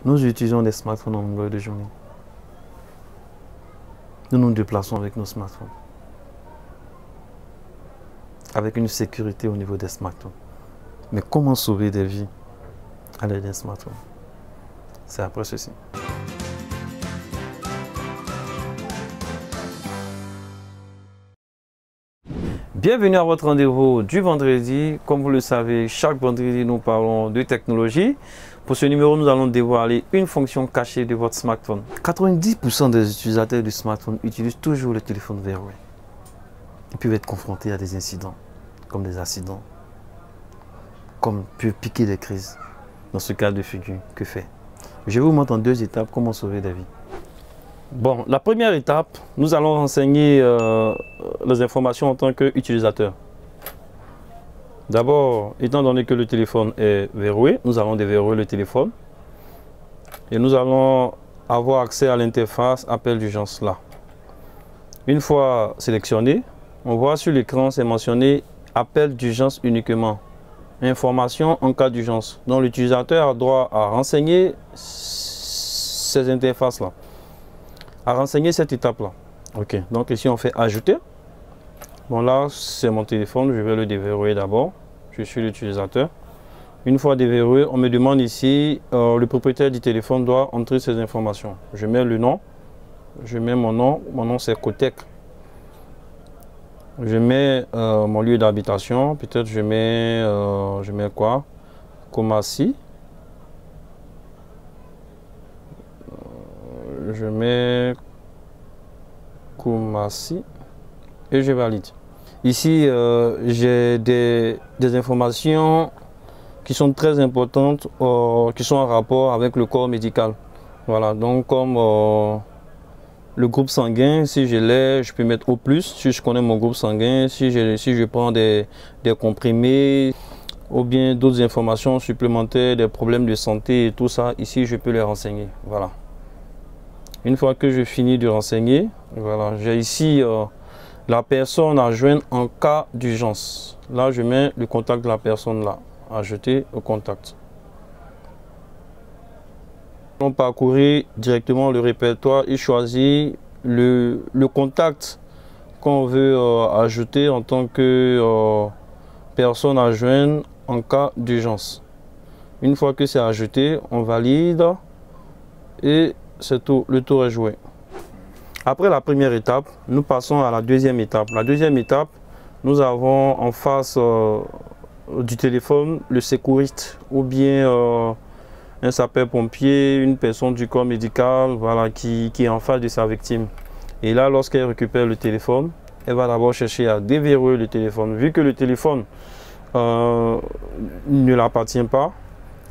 Nous utilisons des smartphones en longueur de journée. Nous nous déplaçons avec nos smartphones. Avec une sécurité au niveau des smartphones. Mais comment sauver des vies à l'aide d'un smartphone? C'est après ceci. Bienvenue à votre rendez-vous du vendredi. Comme vous le savez, chaque vendredi, nous parlons de technologie. Pour ce numéro, nous allons dévoiler une fonction cachée de votre smartphone. 90% des utilisateurs du smartphone utilisent toujours le téléphone verrouillé. Ils peuvent être confrontés à des incidents, comme des accidents, comme peuvent piquer des crises. Dans ce cas de figure, que faire? Je vais vous montrer en 2 étapes comment sauver des vies. Bon, la première étape, nous allons renseigner les informations en tant qu'utilisateur. D'abord, étant donné que le téléphone est verrouillé, nous allons déverrouiller le téléphone et nous allons avoir accès à l'interface appel d'urgence là. Une fois sélectionné, on voit sur l'écran, c'est mentionné appel d'urgence uniquement. Information en cas d'urgence. Donc l'utilisateur a droit à renseigner ces interfaces là, à renseigner cette étape là. Ok, donc ici on fait ajouter. Bon là c'est mon téléphone, je vais le déverrouiller d'abord. Je suis l'utilisateur. Une fois déverrouillé, on me demande ici, le propriétaire du téléphone doit entrer ses informations. Je mets le nom, je mets mon nom c'est Kotek. Je mets mon lieu d'habitation, peut-être je mets quoi? Komassi. Je mets Komassi et je valide. Ici, j'ai des informations qui sont très importantes, qui sont en rapport avec le corps médical. Voilà, donc comme le groupe sanguin, si je l'ai, je peux mettre O+, si je connais mon groupe sanguin, si je prends des comprimés, ou bien d'autres informations supplémentaires, des problèmes de santé et tout ça, ici je peux les renseigner. Voilà. Une fois que je finis de renseigner, voilà, j'ai ici la personne à joindre en cas d'urgence. Là, je mets le contact de la personne là, ajouter au contact. On parcourit directement le répertoire et choisit le contact qu'on veut ajouter en tant que personne à joindre en cas d'urgence. Une fois que c'est ajouté, on valide et c'est tout, le tour est joué. Après la première étape, nous passons à la deuxième étape. La deuxième étape, nous avons en face du téléphone le secouriste ou bien un sapeur-pompier, une personne du corps médical, voilà, qui est en face de sa victime. Et là, lorsqu'elle récupère le téléphone, elle va d'abord chercher à déverrouiller le téléphone. Vu que le téléphone ne l'appartient pas,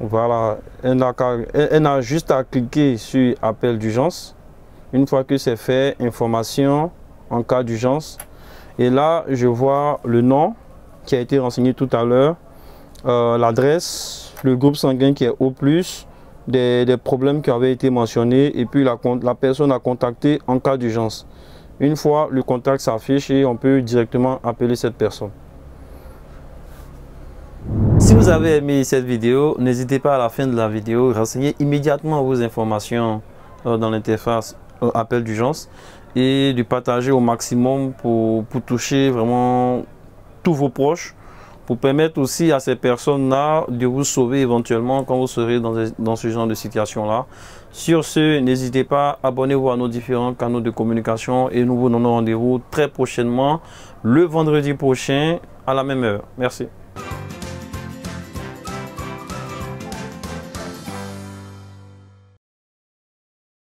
voilà, elle n'a juste à cliquer sur appel d'urgence. Une fois que c'est fait, information en cas d'urgence. Et là, je vois le nom qui a été renseigné tout à l'heure, l'adresse, le groupe sanguin qui est O+, des problèmes qui avaient été mentionnés et puis la personne à contacter en cas d'urgence. Une fois le contact s'affiche et on peut directement appeler cette personne. Si vous avez aimé cette vidéo, n'hésitez pas à la fin de la vidéo, renseignez immédiatement vos informations dans l'interface appel d'urgence et de partager au maximum pour toucher vraiment tous vos proches, pour permettre aussi à ces personnes-là de vous sauver éventuellement quand vous serez dans ce genre de situation-là. Sur ce, n'hésitez pas, abonnez-vous à nos différents canaux de communication et nous vous donnons rendez-vous très prochainement, le vendredi prochain à la même heure. Merci.